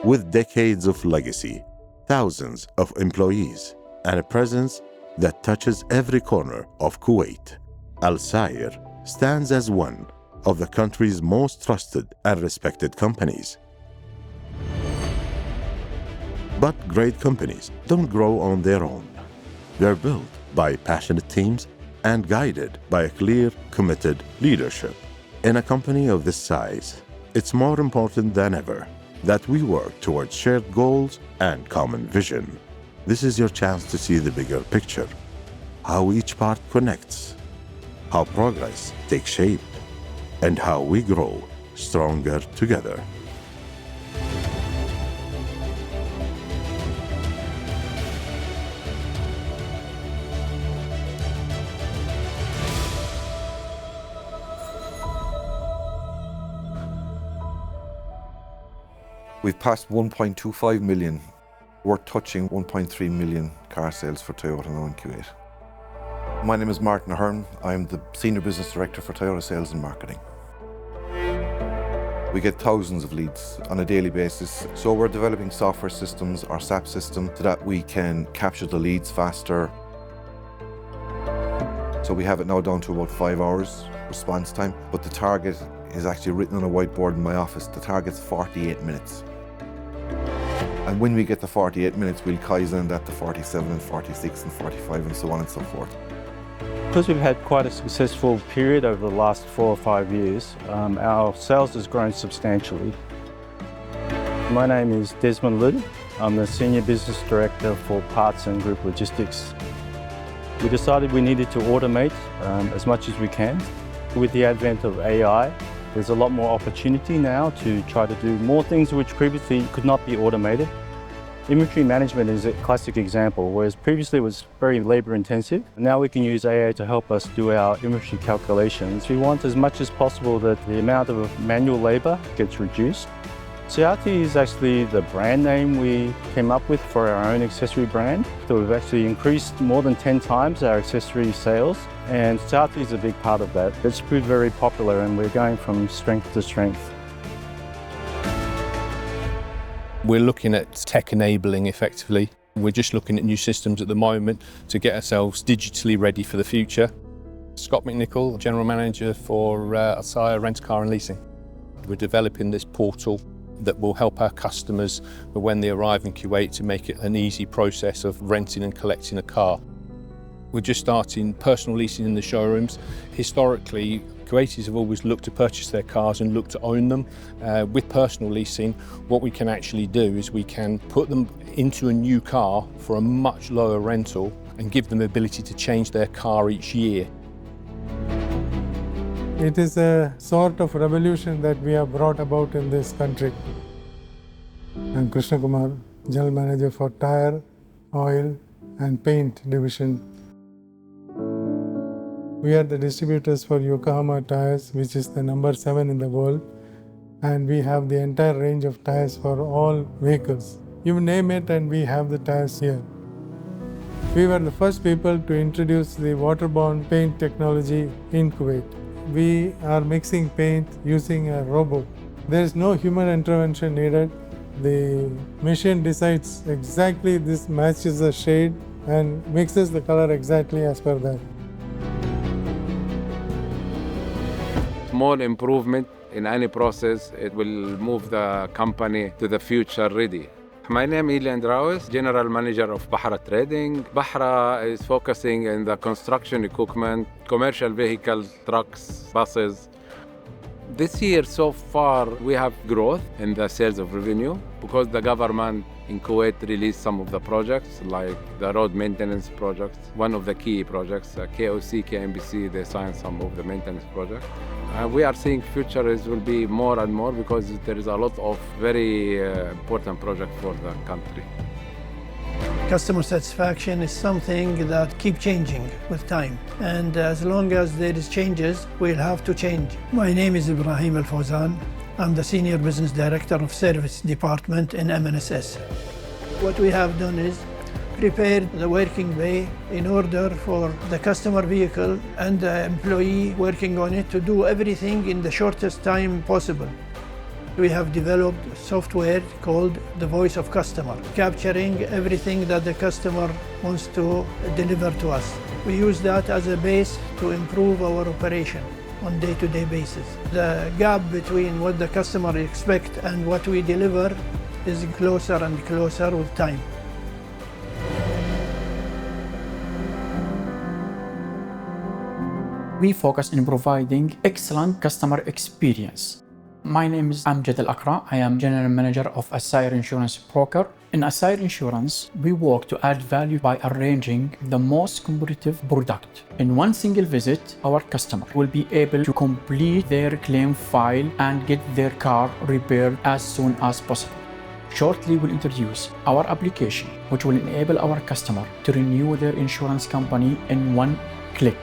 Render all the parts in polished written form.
with decades of legacy, thousands of employees, and a presence that touches every corner of Kuwait. ALSAYER stands as one of the country's most trusted and respected companies. But great companies don't grow on their own. They're built by passionate teams and guided by a clear, committed leadership. In a company of this size, it's more important than ever that we work towards shared goals and common vision. This is your chance to see the bigger picture, how each part connects, how progress takes shape, and how we grow stronger together. We've passed 1.25 million. We're touching 1.3 million car sales for Toyota now in Kuwait. My name is Martin Ahern. I'm the Senior Business Director for Toyota Sales and Marketing. We get thousands of leads on a daily basis, so we're developing software systems, our SAP system, so that we can capture the leads faster. So we have it now down to about 5 hours response time, but the target is actually written on a whiteboard in my office. The target's 48 minutes. And when we get to 48 minutes, we'll Kaizen that to 47 and 46 and 45 and so on and so forth. Because we've had quite a successful period over the last 4 or 5 years, our sales has grown substantially. My name is Desmond Lid. I'm the Senior Business Director for Parts and Group Logistics. We decided we needed to automate as much as we can. With the advent of AI, there's a lot more opportunity now to try to do more things which previously could not be automated. Inventory management is a classic example, whereas previously it was very labor intensive. Now we can use AI to help us do our inventory calculations. We want as much as possible that the amount of manual labor gets reduced. CRT is actually the brand name we came up with for our own accessory brand. So we've actually increased more than 10 times our accessory sales, and CRT is a big part of that. It's proved very popular and we're going from strength to strength. We're looking at tech enabling effectively. We're just looking at new systems at the moment to get ourselves digitally ready for the future. Scott McNichol, General Manager for ALSAYER Rent Car and Leasing. We're developing this portal that will help our customers when they arrive in Kuwait to make it an easy process of renting and collecting a car. We're just starting personal leasing in the showrooms. Historically, Kuwaitis have always looked to purchase their cars and look to own them. With personal leasing, what we can actually do is we can put them into a new car for a much lower rental and give them the ability to change their car each year. It is a sort of revolution that we have brought about in this country. I'm Krishna Kumar, General Manager for Tire, Oil and Paint Division. We are the distributors for Yokohama tires, which is the number 7 in the world. And we have the entire range of tires for all vehicles. You name it and we have the tires here. We were the first people to introduce the waterborne paint technology in Kuwait. We are mixing paint using a robot. There is no human intervention needed. The machine decides exactly this matches the shade and mixes the color exactly as per that. Small improvement in any process, it will move the company to the future ready. My name is Ilan Drawes, General Manager of Bahra Trading. Bahra is focusing in the construction equipment, commercial vehicles, trucks, buses. This year so far we have growth in the sales of revenue because the government in Kuwait released some of the projects like the road maintenance projects. One of the key projects, KOC, KMBC, they signed some of the maintenance projects. We are seeing future will be more and more because there is a lot of very important projects for the country. Customer satisfaction is something that keeps changing with time. And as long as there is changes, we'll have to change. My name is Ibrahim Al-Fawzan. I'm the Senior Business Director of Service Department in MNSS. What we have done is prepared the working bay in order for the customer vehicle and the employee working on it to do everything in the shortest time possible. We have developed software called the Voice of Customer, capturing everything that the customer wants to deliver to us. We use that as a base to improve our operation on day-to-day basis. The gap between what the customer expects and what we deliver is closer and closer with time. We focus on providing excellent customer experience. My name is Amjad Al-Akra. I am General Manager of ALSAYER Insurance Broker. In ALSAYER Insurance, we work to add value by arranging the most competitive product. In one single visit, our customer will be able to complete their claim file and get their car repaired as soon as possible. Shortly, we'll introduce our application, which will enable our customer to renew their insurance company in one click.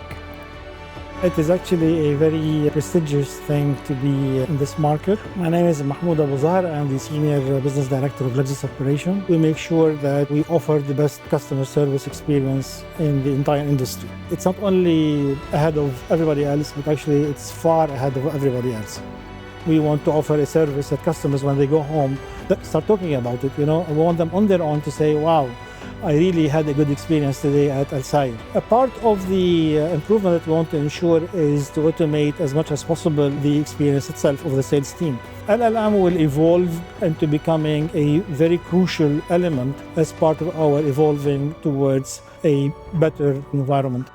It is actually a very prestigious thing to be in this market. My name is Mahmoud Abu Zahar. I'm the Senior Business Director of Lexus Operation. We make sure that we offer the best customer service experience in the entire industry. It's not only ahead of everybody else, but actually it's far ahead of everybody else. We want to offer a service that customers, when they go home, start talking about it. We want them on their own to say, wow, I really had a good experience today at ALSAYER. A part of the improvement that we want to ensure is to automate as much as possible the experience itself of the sales team. LLM will evolve into becoming a very crucial element as part of our evolving towards a better environment.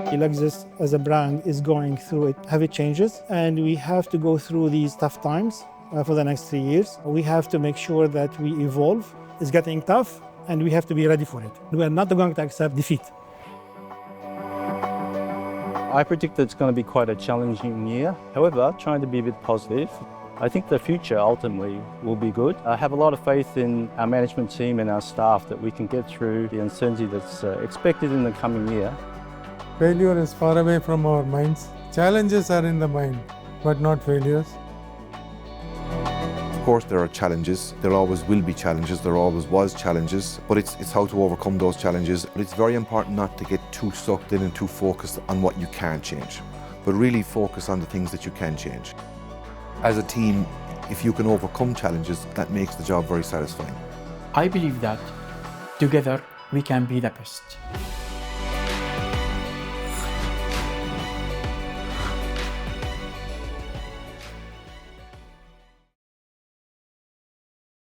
Lexus as a brand is going through heavy changes, and we have to go through these tough times for the next 3 years. We have to make sure that we evolve. It's getting tough, and we have to be ready for it. We are not going to accept defeat. I predict that it's going to be quite a challenging year. However, trying to be a bit positive, I think the future ultimately will be good. I have a lot of faith in our management team and our staff that we can get through the uncertainty that's expected in the coming year. Failure is far away from our minds. Challenges are in the mind, but not failures. Of course, there are challenges. There always will be challenges. There always was challenges. But it's how to overcome those challenges. But it's very important not to get too sucked in and too focused on what you can't change, but really focus on the things that you can change. As a team, if you can overcome challenges, that makes the job very satisfying. I believe that together we can be the best.